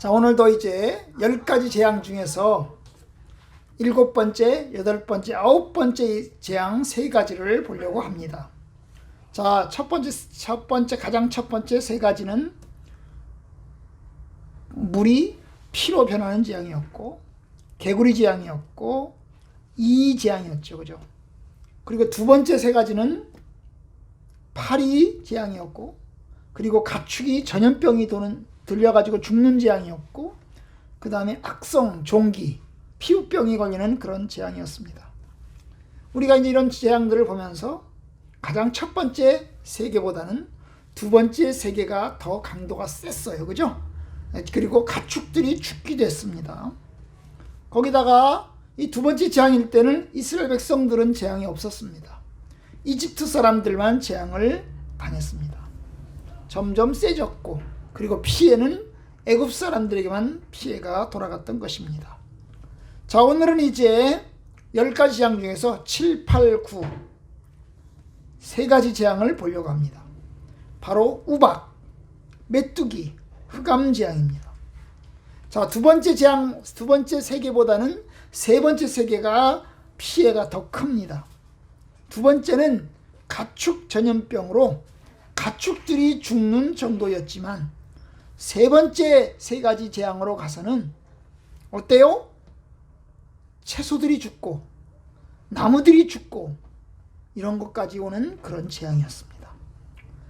자, 오늘도 이제 10가지 재앙 중에서 7번째, 8번째, 9번째 재앙 3가지를 보려고 합니다. 자, 첫 번째, 가장 첫 번째 3가지는 물이 피로 변하는 재앙이었고, 개구리 재앙이었고, 이 재앙이었죠. 그죠? 그리고 두 번째 3가지는 파리 재앙이었고, 그리고 가축이 전염병이 들려가지고 죽는 재앙이었고, 그 다음에 악성, 종기, 피부병이 걸리는 그런 재앙이었습니다. 우리가 이제 이런 재앙들을 보면서 가장 첫 번째 3개보다는 두 번째 3개가 더 강도가 셌어요. 그죠? 그리고 가축들이 죽기도 했습니다. 거기다가 이 두 번째 재앙일 때는 이스라엘 백성들은 재앙이 없었습니다. 이집트 사람들만 재앙을 당했습니다. 점점 세졌고, 그리고 피해는 애굽 사람들에게만 피해가 돌아갔던 것입니다. 자, 오늘은 이제 10가지 재앙 중에서 7, 8, 9 3가지 재앙을 보려고 합니다. 바로 우박, 메뚜기, 흑암 재앙입니다. 자, 두 번째 재앙, 두 번째 3개보다는 세 번째 3개가 피해가 더 큽니다. 두 번째는 가축 전염병으로 가축들이 죽는 정도였지만, 세 번째 3가지 재앙으로 가서는 어때요? 채소들이 죽고 나무들이 죽고 이런 것까지 오는 그런 재앙이었습니다.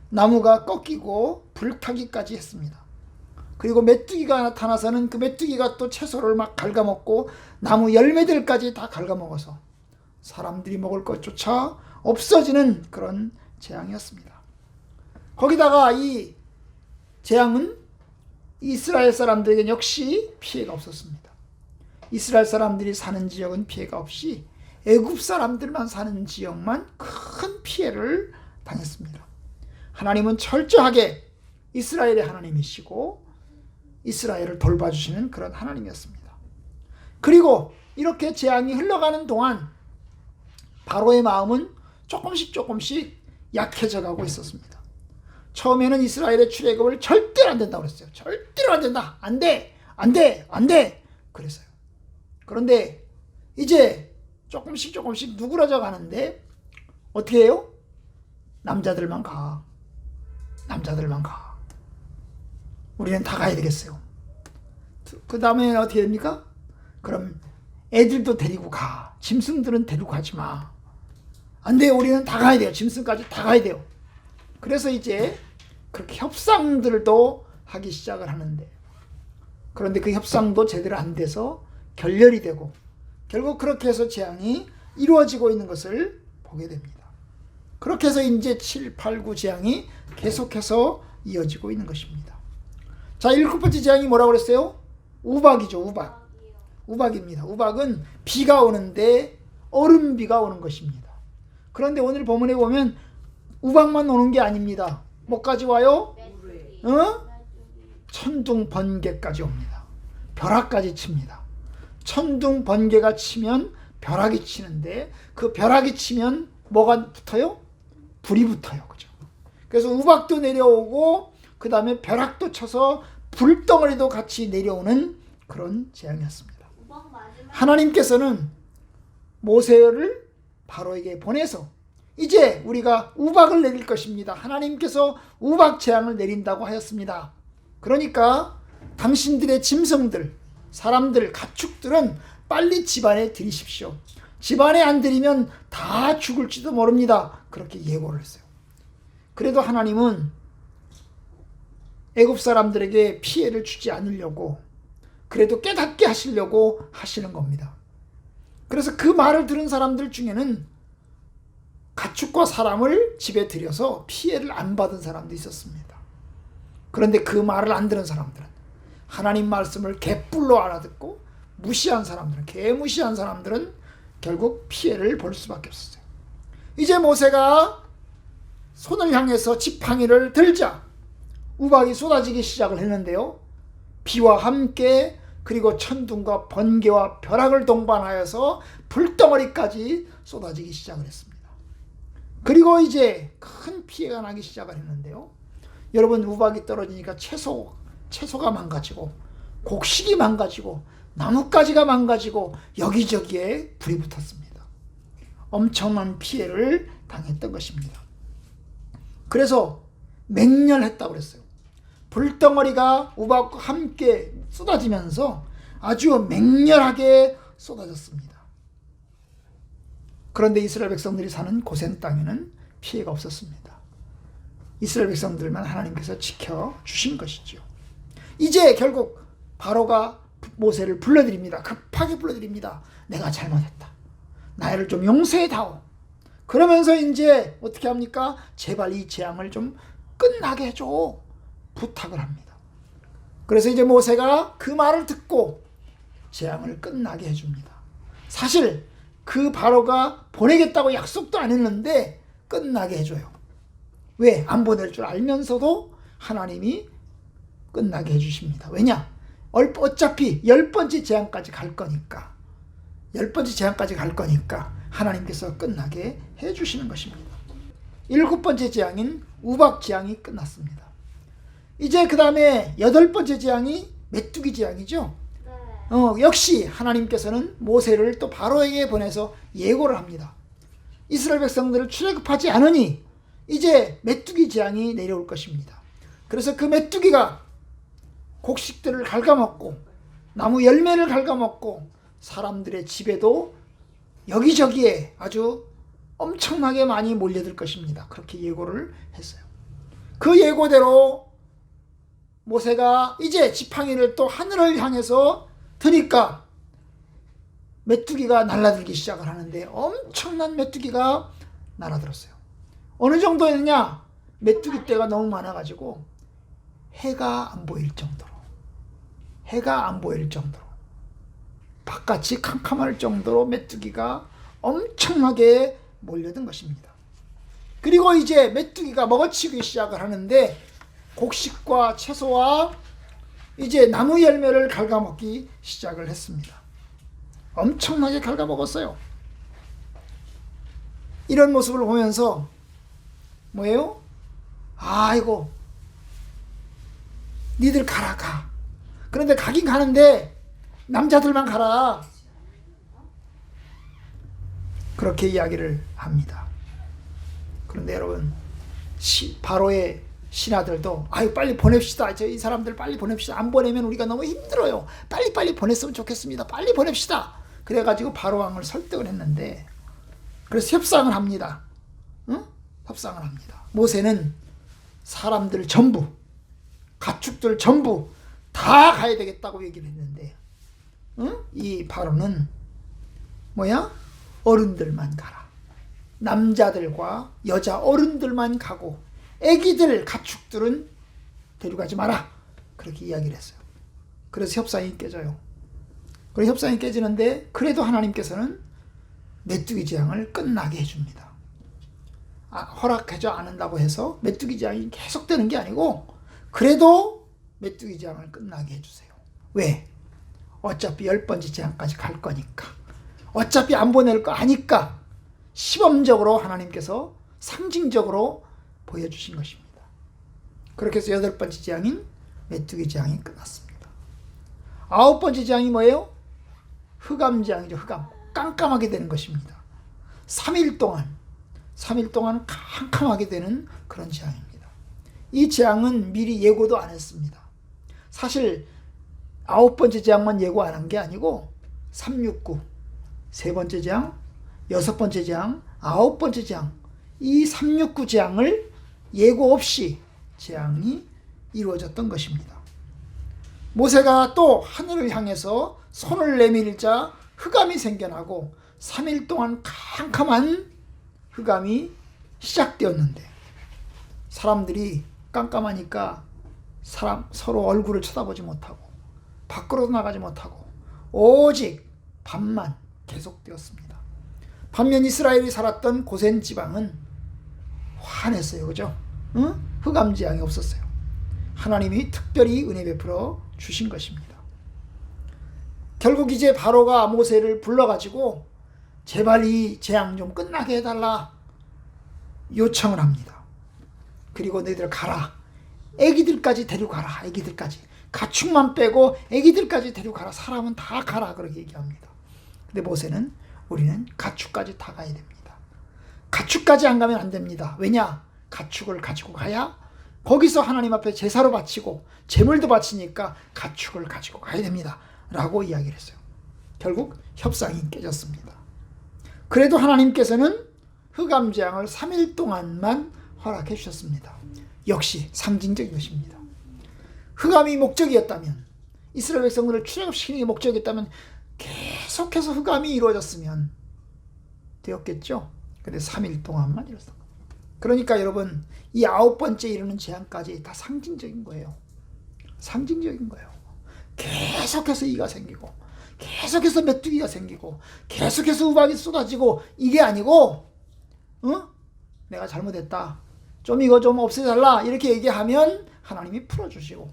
나무가 꺾이고 불타기까지 했습니다. 그리고 메뚜기가 나타나서는 그 메뚜기가 또 채소를 막 갉아먹고 나무 열매들까지 다 갉아먹어서 사람들이 먹을 것조차 없어지는 그런 재앙이었습니다. 거기다가 이 재앙은 이스라엘 사람들에게 역시 피해가 없었습니다. 이스라엘 사람들이 사는 지역은 피해가 없이 애굽 사람들만 사는 지역만 큰 피해를 당했습니다. 하나님은 철저하게 이스라엘의 하나님이시고 이스라엘을 돌봐주시는 그런 하나님이었습니다. 그리고 이렇게 재앙이 흘러가는 동안 바로의 마음은 조금씩 약해져 가고 있었습니다. 처음에는 이스라엘의 출애굽을 절대로 안 된다고 그랬어요. 절대로 안 된다. 안 돼. 안 돼. 안 돼. 그랬어요. 그런데 이제 조금씩 누그러져 가는데 어떻게 해요? 남자들만 가. 우리는 다 가야 되겠어요. 그 다음에 어떻게 됩니까? 그럼 애들도 데리고 가. 짐승들은 데리고 가지 마. 안 돼요. 우리는 다 가야 돼요. 짐승까지 다 가야 돼요. 그래서 이제 그렇게 협상들도 하기 시작을 하는데, 그런데 그 협상도 제대로 안 돼서 결렬이 되고 결국 그렇게 해서 재앙이 이루어지고 있는 것을 보게 됩니다. 그렇게 해서 이제 7, 8, 9 재앙이 계속해서 이어지고 있는 것입니다. 자, 7번째 재앙이 뭐라고 그랬어요? 우박이죠. 우박입니다. 우박은 비가 오는데 얼음비가 오는 것입니다. 그런데 오늘 본문에 보면 우박만 오는 게 아닙니다. 뭐까지 와요? 천둥 번개까지 옵니다. 벼락까지 칩니다. 천둥 번개가 치면 벼락이 치는데, 그 벼락이 치면 뭐가 붙어요? 불이 붙어요. 그죠? 그래서 우박도 내려오고 그 다음에 벼락도 쳐서 불덩어리도 같이 내려오는 그런 재앙이었습니다. 하나님께서는 모세를 바로에게 보내서 이제 우리가 우박을 내릴 것입니다. 하나님께서 우박 재앙을 내린다고 하였습니다. 그러니까 당신들의 짐승들, 사람들, 가축들은 빨리 집안에 들이십시오. 집안에 안 들이면 다 죽을지도 모릅니다. 그렇게 예고를 했어요. 그래도 하나님은 애굽 사람들에게 피해를 주지 않으려고, 그래도 깨닫게 하시려고 하시는 겁니다. 그래서 그 말을 들은 사람들 중에는 가축과 사람을 집에 들여서 피해를 안 받은 사람도 있었습니다. 그런데 그 말을 안 들은 사람들은, 하나님 말씀을 개뿔로 알아듣고 무시한 사람들은, 개무시한 사람들은 결국 피해를 볼 수밖에 없었어요. 이제 모세가 손을 향해서 지팡이를 들자 우박이 쏟아지기 시작을 했는데요. 비와 함께, 그리고 천둥과 번개와 벼락을 동반하여서 불덩어리까지 쏟아지기 시작을 했습니다. 그리고 이제 큰 피해가 나기 시작을 했는데요. 여러분, 우박이 떨어지니까 채소가 망가지고 곡식이 망가지고 나뭇가지가 망가지고 여기저기에 불이 붙었습니다. 엄청난 피해를 당했던 것입니다. 그래서 맹렬했다고 그랬어요. 불덩어리가 우박과 함께 쏟아지면서 아주 맹렬하게 쏟아졌습니다. 그런데 이스라엘 백성들이 사는 고센 땅에는 피해가 없었습니다. 이스라엘 백성들만 하나님께서 지켜주신 것이죠. 이제 결국 바로가 모세를 불러드립니다. 급하게 불러드립니다. 내가 잘못했다. 나를 좀 용서해다오. 그러면서 이제 어떻게 합니까? 제발 이 재앙을 좀 끝나게 해줘. 부탁을 합니다. 그래서 이제 모세가 그 말을 듣고 재앙을 끝나게 해줍니다. 사실 그 바로가 보내겠다고 약속도 안 했는데 끝나게 해줘요. 왜? 안 보낼 줄 알면서도 하나님이 끝나게 해주십니다. 왜냐? 어차피 10번째 재앙까지 갈 거니까. 10번째 재앙까지 갈 거니까 하나님께서 끝나게 해주시는 것입니다. 7번째 재앙인 우박 재앙이 끝났습니다. 이제 그 다음에 8번째 재앙이 메뚜기 재앙이죠. 역시 하나님께서는 모세를 또 바로에게 보내서 예고를 합니다. 이스라엘 백성들을 출애굽하지 않으니 이제 메뚜기 재앙이 내려올 것입니다. 그래서 그 메뚜기가 곡식들을 갉아먹고 나무 열매를 갉아먹고 사람들의 집에도 여기저기에 아주 엄청나게 많이 몰려들 것입니다. 그렇게 예고를 했어요. 그 예고대로 모세가 이제 지팡이를 또 하늘을 향해서 드니까 메뚜기가 날아들기 시작을 하는데 엄청난 메뚜기가 날아들었어요. 어느 정도였냐? 메뚜기 떼가 너무 많아가지고 해가 안 보일 정도로 바깥이 캄캄할 정도로 메뚜기가 엄청나게 몰려든 것입니다. 그리고 이제 메뚜기가 먹어치기 시작을 하는데 곡식과 채소와 이제 나무 열매를 갉아먹기 시작을 했습니다. 엄청나게 갉아먹었어요. 이런 모습을 보면서 뭐예요? 아이고 니들 가라 가. 그런데 가긴 가는데 남자들만 가라. 그렇게 이야기를 합니다. 그런데 여러분 바로의 신하들도 아유 빨리 보냅시다. 이 사람들 빨리 보냅시다. 안 보내면 우리가 너무 힘들어요. 빨리 보냈으면 좋겠습니다. 빨리 보냅시다. 그래가지고 바로 왕을 설득을 했는데 그래서 협상을 합니다. 응? 협상을 합니다. 모세는 사람들 전부 가축들 전부 다 가야 되겠다고 얘기를 했는데 응? 이 바로는 뭐야? 어른들만 가라. 남자들과 여자 어른들만 가고 애기들 가축들은 데려가지 마라. 그렇게 이야기를 했어요. 그래서 협상이 깨져요. 그래서 협상이 깨지는데 그래도 하나님께서는 메뚜기 재앙을 끝나게 해줍니다. 허락하지 않는다고 해서 메뚜기 재앙이 계속되는 게 아니고 그래도 메뚜기 재앙을 끝나게 해주세요. 왜? 어차피 10번째 재앙까지 갈 거니까. 어차피 안 보낼 거 아니까 시범적으로 하나님께서 상징적으로 보여주신 것입니다. 그렇게 해서 8번째 재앙인 메뚜기 재앙이 끝났습니다. 9번째 재앙이 뭐예요? 흑암 재앙이죠. 흑암. 깜깜하게 되는 것입니다. 3일 동안 캄캄하게 되는 그런 재앙입니다. 이 재앙은 미리 예고도 안 했습니다. 사실 9번째 재앙만 예고 안 한 게 아니고 369, 3번째 재앙, 6번째 재앙, 9번째 재앙, 이 369 재앙을 예고 없이 재앙이 이루어졌던 것입니다. 모세가 또 하늘을 향해서 손을 내밀자 흑암이 생겨나고 3일 동안 캄캄한 흑암이 시작되었는데 사람들이 깜깜하니까 서로 얼굴을 쳐다보지 못하고 밖으로 나가지 못하고 오직 밤만 계속되었습니다. 반면 이스라엘이 살았던 고센 지방은 환했어요. 그죠? 응? 흑암 재앙이 없었어요. 하나님이 특별히 은혜 베풀어 주신 것입니다. 결국 이제 바로가 모세를 불러가지고 제발 이 재앙 좀 끝나게 해달라 요청을 합니다. 그리고 너희들 가라. 애기들까지 데리고 가라. 애기들까지. 가축만 빼고 애기들까지 데리고 가라. 사람은 다 가라. 그렇게 얘기합니다. 근데 모세는 우리는 가축까지 다 가야 됩니다. 가축까지 안 가면 안 됩니다. 왜냐? 가축을 가지고 가야 거기서 하나님 앞에 제사로 바치고 제물도 바치니까 가축을 가지고 가야 됩니다. 라고 이야기를 했어요. 결국 협상이 깨졌습니다. 그래도 하나님께서는 흑암재앙을 3일 동안만 허락해 주셨습니다. 역시 상징적인 것입니다. 흑암이 목적이었다면, 이스라엘 백성들을 출애굽시키는 게 목적이었다면 계속해서 흑암이 이루어졌으면 되었겠죠. 근데 3일 동안만 이뤘습니다. 그러니까 여러분, 이 9번째 이르는 재앙까지 다 상징적인 거예요. 상징적인 거예요. 계속해서 이가 생기고, 계속해서 메뚜기가 생기고, 계속해서 우박이 쏟아지고, 이게 아니고 내가 잘못했다, 좀 이거 좀 없애달라, 이렇게 얘기하면 하나님이 풀어주시고,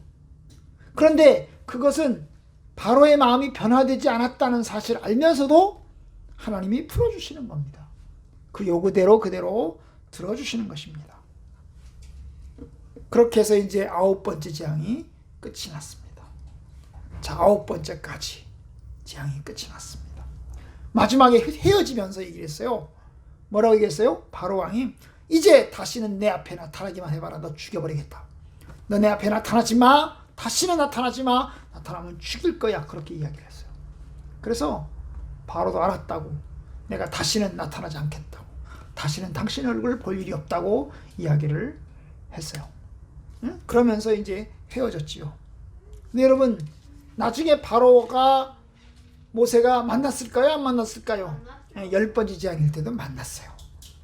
그런데 그것은 바로의 마음이 변화되지 않았다는 사실을 알면서도 하나님이 풀어주시는 겁니다. 그 요구대로 그대로 들어주시는 것입니다. 그렇게 해서 이제 9번째 재앙이 끝이 났습니다. 자, 9번째까지 재앙이 끝이 났습니다. 마지막에 헤어지면서 얘기를 했어요. 뭐라고 얘기했어요? 바로 왕이 이제 다시는 내 앞에 나타나기만 해봐라. 너 죽여버리겠다. 너 내 앞에 나타나지 마. 다시는 나타나지 마. 나타나면 죽일 거야. 그렇게 이야기를 했어요. 그래서 바로도 알았다고. 내가 다시는 나타나지 않겠다고. 다시는 당신 얼굴을 볼 일이 없다고 이야기를 했어요. 응? 그러면서 이제 헤어졌지요. 근데 여러분, 나중에 바로가 모세가 만났을까요? 안 만났을까요? 10번째 재앙일 때도 만났어요.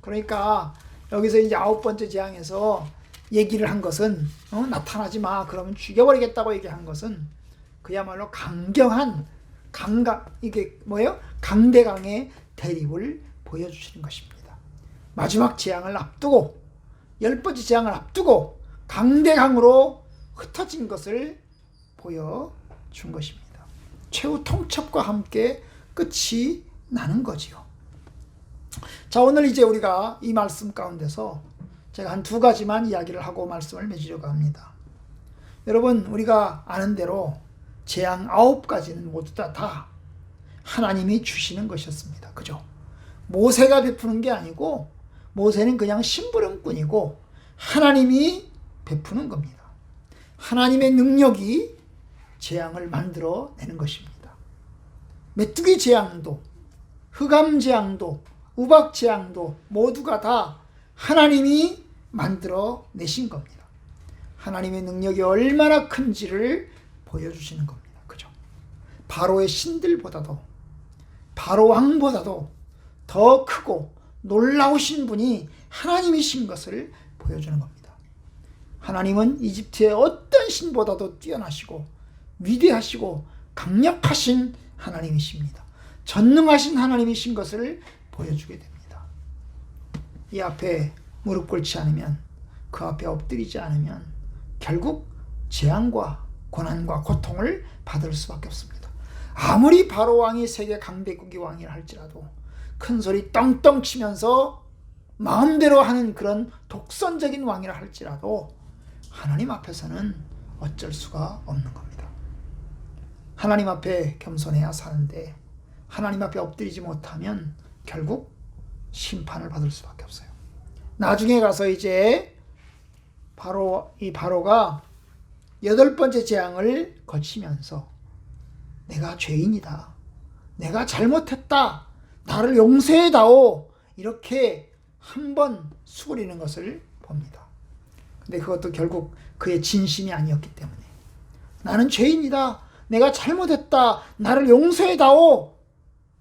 그러니까 여기서 이제 9번째 재앙에서 얘기를 한 것은 나타나지 마. 그러면 죽여버리겠다고 얘기한 것은 그야말로 강경한 이게 뭐예요? 강대강의 대립을 보여주시는 것입니다. 마지막 재앙을 앞두고 10번째 재앙을 앞두고 강대강으로 흩어진 것을 보여준 것입니다. 최후 통첩과 함께 끝이 나는 거지요. 자, 오늘 이제 우리가 이 말씀 가운데서 제가 한 2가지만 이야기를 하고 말씀을 맺으려고 합니다. 여러분, 우리가 아는 대로 재앙 9가지는 모두 다 하나님이 주시는 것이었습니다. 그죠? 모세가 베푸는 게 아니고, 모세는 그냥 심부름꾼이고 하나님이 베푸는 겁니다. 하나님의 능력이 재앙을 만들어내는 것입니다. 메뚜기 재앙도, 흑암 재앙도, 우박 재앙도 모두가 다 하나님이 만들어내신 겁니다. 하나님의 능력이 얼마나 큰지를 보여주시는 겁니다. 그죠? 바로의 신들보다도, 바로 왕보다도 더 크고 놀라우신 분이 하나님이신 것을 보여주는 겁니다. 하나님은 이집트의 어떤 신보다도 뛰어나시고 위대하시고 강력하신 하나님이십니다. 전능하신 하나님이신 것을 보여주게 됩니다. 이 앞에 무릎 꿇지 않으면, 그 앞에 엎드리지 않으면 결국 재앙과 고난과 고통을 받을 수밖에 없습니다. 아무리 바로 왕이 세계 강대국의 왕이라 할지라도, 큰 소리 떵떵 치면서 마음대로 하는 그런 독선적인 왕이라 할지라도 하나님 앞에서는 어쩔 수가 없는 겁니다. 하나님 앞에 겸손해야 사는데 하나님 앞에 엎드리지 못하면 결국 심판을 받을 수밖에 없어요. 나중에 가서 이제 바로가 8번째 재앙을 거치면서 내가 죄인이다, 내가 잘못했다, 나를 용서해다오, 이렇게 한번 수그리는 것을 봅니다. 근데 그것도 결국 그의 진심이 아니었기 때문에, 나는 죄인이다, 내가 잘못했다, 나를 용서해다오,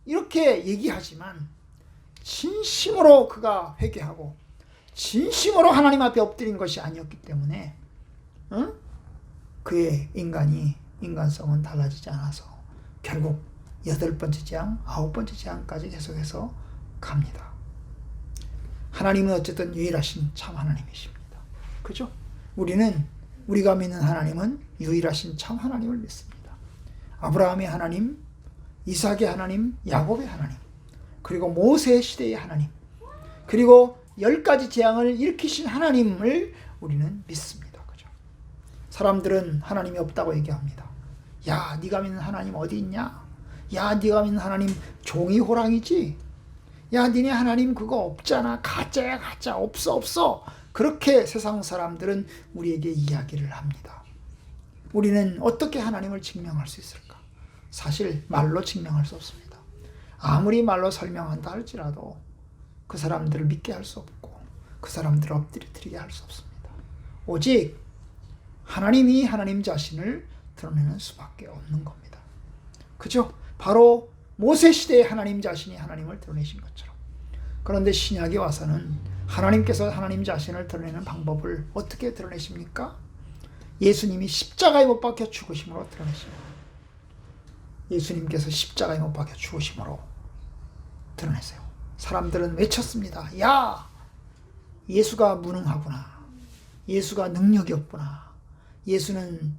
이렇게 얘기하지만 진심으로 그가 회개하고 진심으로 하나님 앞에 엎드린 것이 아니었기 때문에 그의 인간성은 달라지지 않아서 결국 8번째 재앙, 9번째 재앙까지 계속해서 갑니다. 하나님은 어쨌든 유일하신 참 하나님이십니다. 그죠? 우리가 믿는 하나님은 유일하신 참 하나님을 믿습니다. 아브라함의 하나님, 이삭의 하나님, 야곱의 하나님, 그리고 모세 시대의 하나님, 그리고 10가지 재앙을 일으키신 하나님을 우리는 믿습니다. 그죠? 사람들은 하나님이 없다고 얘기합니다. 야, 네가 믿는 하나님 어디 있냐? 야, 네가 믿는 하나님 종이 호랑이지? 야, 니네 하나님 그거 없잖아. 가짜야, 가짜. 없어. 그렇게 세상 사람들은 우리에게 이야기를 합니다. 우리는 어떻게 하나님을 증명할 수 있을까? 사실 말로 증명할 수 없습니다. 아무리 말로 설명한다 할지라도 그 사람들을 믿게 할 수 없고 그 사람들을 엎드려뜨리게 할 수 없습니다. 오직 하나님이 하나님 자신을 드러내는 수밖에 없는 겁니다. 그죠? 바로 모세 시대에 하나님 자신이 하나님을 드러내신 것처럼. 그런데 신약에 와서는 하나님께서 하나님 자신을 드러내는 방법을 어떻게 드러내십니까? 예수님이 십자가에 못 박혀 죽으심으로 드러내십니다. 예수님께서 십자가에 못 박혀 죽으심으로 드러내세요. 사람들은 외쳤습니다. 야! 예수가 무능하구나. 예수가 능력이 없구나. 예수는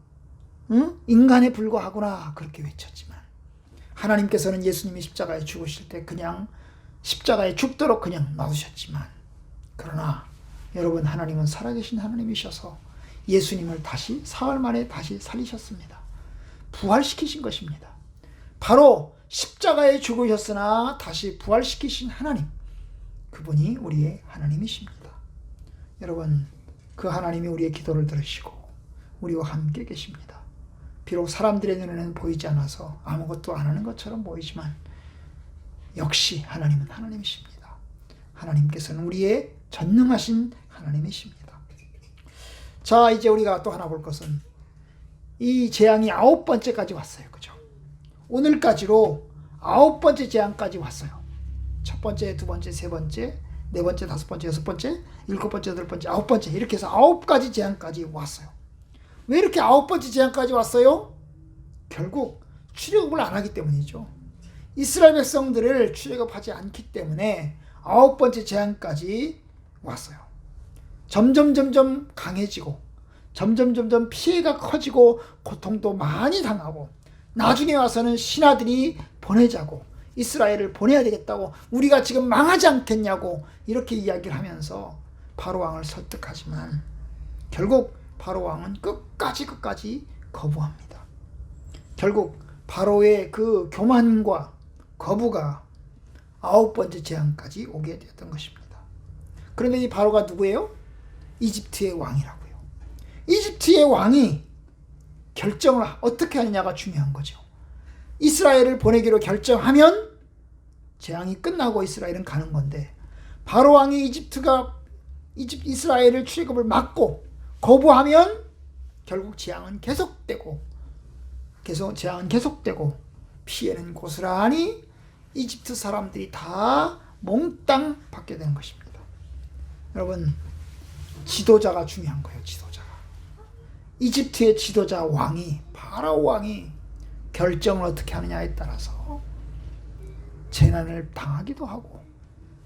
인간에 불과하구나. 그렇게 외쳤지만 하나님께서는 예수님이 십자가에 죽으실 때 그냥 십자가에 죽도록 그냥 놔두셨지만, 그러나 여러분, 하나님은 살아계신 하나님이셔서 예수님을 다시 사흘 만에 다시 살리셨습니다. 부활시키신 것입니다. 바로 십자가에 죽으셨으나 다시 부활시키신 하나님, 그분이 우리의 하나님이십니다. 여러분, 그 하나님이 우리의 기도를 들으시고 우리와 함께 계십니다. 비록 사람들의 눈에는 보이지 않아서 아무것도 안 하는 것처럼 보이지만 역시 하나님은 하나님이십니다. 하나님께서는 우리의 전능하신 하나님이십니다. 자, 이제 우리가 또 하나 볼 것은 이 재앙이 9번째까지 왔어요. 그죠? 오늘까지로 9번째 재앙까지 왔어요. 첫 번째, 두 번째, 세 번째, 네 번째, 다섯 번째, 여섯 번째, 일곱 번째, 여덟 번째, 9번째, 이렇게 해서 9가지 재앙까지 왔어요. 왜 이렇게 9번째 재앙까지 왔어요? 결국 출애굽을 안 하기 때문이죠. 이스라엘 백성들을 출애굽하지 않기 때문에 9번째 재앙까지 왔어요. 점점 강해지고 점점 피해가 커지고 고통도 많이 당하고 나중에 와서는 신하들이 보내자고, 이스라엘을 보내야 되겠다고, 우리가 지금 망하지 않겠냐고 이렇게 이야기를 하면서 바로 왕을 설득하지만 결국 바로 왕은 끝까지 거부합니다. 결국 바로의 그 교만과 거부가 9번째 재앙까지 오게 되었던 것입니다. 그런데 이 바로가 누구예요? 이집트의 왕이라고요. 이집트의 왕이 결정을 어떻게 하느냐가 중요한 거죠. 이스라엘을 보내기로 결정하면 재앙이 끝나고 이스라엘은 가는 건데, 바로 왕이 이스라엘을 출애굽을 막고 거부하면 결국 재앙은 계속되고 피해는 고스란히 이집트 사람들이 다 몽땅 받게 되는 것입니다. 여러분, 지도자가 중요한 거예요. 지도자가. 이집트의 지도자 왕이, 파라오 왕이 결정을 어떻게 하느냐에 따라서 재난을 당하기도 하고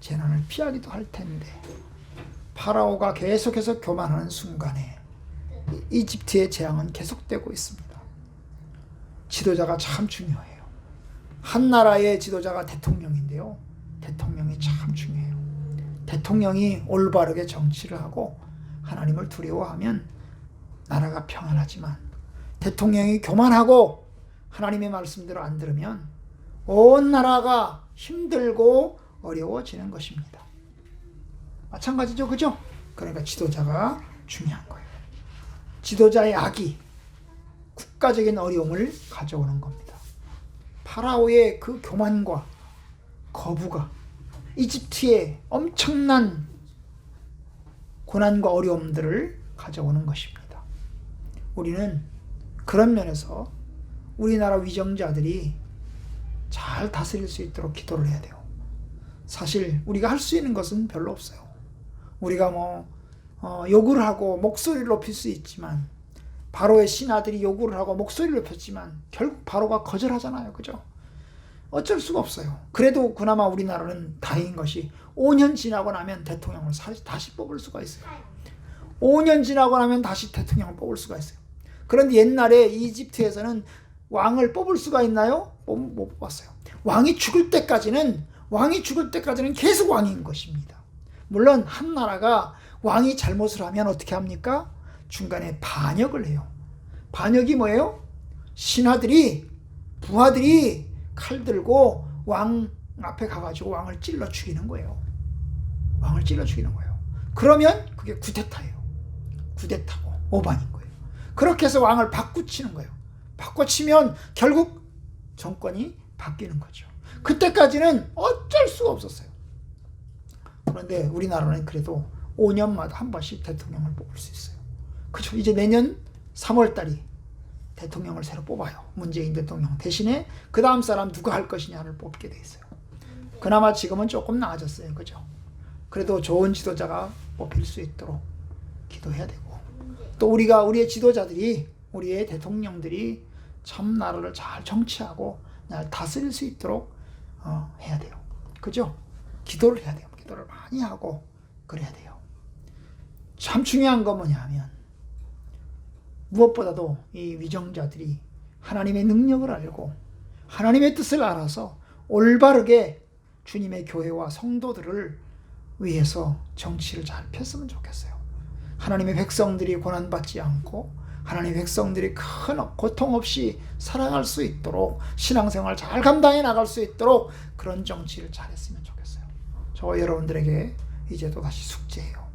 재난을 피하기도 할 텐데, 파라오가 계속해서 교만하는 순간에 이집트의 재앙은 계속되고 있습니다. 지도자가 참 중요해요. 한 나라의 지도자가 대통령인데요. 대통령이 참 중요해요. 대통령이 올바르게 정치를 하고 하나님을 두려워하면 나라가 평안하지만, 대통령이 교만하고 하나님의 말씀대로 안 들으면 온 나라가 힘들고 어려워지는 것입니다. 마찬가지죠, 그죠? 그러니까 지도자가 중요한 거예요. 지도자의 악이 국가적인 어려움을 가져오는 겁니다. 파라오의 그 교만과 거부가 이집트의 엄청난 고난과 어려움들을 가져오는 것입니다. 우리는 그런 면에서 우리나라 위정자들이 잘 다스릴 수 있도록 기도를 해야 돼요. 사실 우리가 할 수 있는 것은 별로 없어요. 우리가 요구를 하고 목소리를 높일 수 있지만, 바로의 신하들이 요구를 하고 목소리를 높였지만 결국 바로가 거절하잖아요. 그죠? 어쩔 수가 없어요. 그래도 그나마 우리나라는 다행인 것이 5년 지나고 나면 대통령을 다시 뽑을 수가 있어요. 5년 지나고 나면 다시 대통령을 뽑을 수가 있어요. 그런데 옛날에 이집트에서는 왕을 뽑을 수가 있나요? 못 뽑았어요. 왕이 죽을 때까지는 계속 왕인 것입니다. 물론 한 나라가 왕이 잘못을 하면 어떻게 합니까? 중간에 반역을 해요. 반역이 뭐예요? 신하들이, 부하들이 칼 들고 왕 앞에 가가지고 왕을 찔러 죽이는 거예요. 왕을 찔러 죽이는 거예요. 그러면 그게 쿠데타예요. 쿠데타고 오반인 거예요. 그렇게 해서 왕을 바꾸치는 거예요. 바꿔치면 결국 정권이 바뀌는 거죠. 그때까지는 어쩔 수가 없었어요. 그런데 우리나라는 그래도 5년마다 한 번씩 대통령을 뽑을 수 있어요. 그렇죠. 이제 내년 3월 달이 대통령을 새로 뽑아요. 문재인 대통령 대신에 그 다음 사람 누가 할 것이냐를 뽑게 돼 있어요. 그나마 지금은 조금 나아졌어요. 그죠? 그래도 좋은 지도자가 뽑힐 수 있도록 기도해야 되고, 또 우리의 지도자들이, 우리의 대통령들이 참 나라를 잘 정치하고 날 다스릴 수 있도록 해야 돼요. 그죠? 기도를 해야 돼요. 기도를 많이 하고 그래야 돼요. 참 중요한 건 뭐냐 하면, 무엇보다도 이 위정자들이 하나님의 능력을 알고 하나님의 뜻을 알아서 올바르게 주님의 교회와 성도들을 위해서 정치를 잘 폈으면 좋겠어요. 하나님의 백성들이 고난받지 않고 하나님의 백성들이 큰 고통 없이 살아갈 수 있도록, 신앙생활 잘 감당해 나갈 수 있도록 그런 정치를 잘했으면 좋겠어요. 저와 여러분들에게 이제 또다시 숙제예요.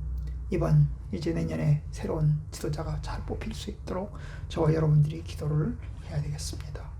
이번 이제 내년에 새로운 지도자가 잘 뽑힐 수 있도록 저와 여러분들이 기도를 해야 되겠습니다.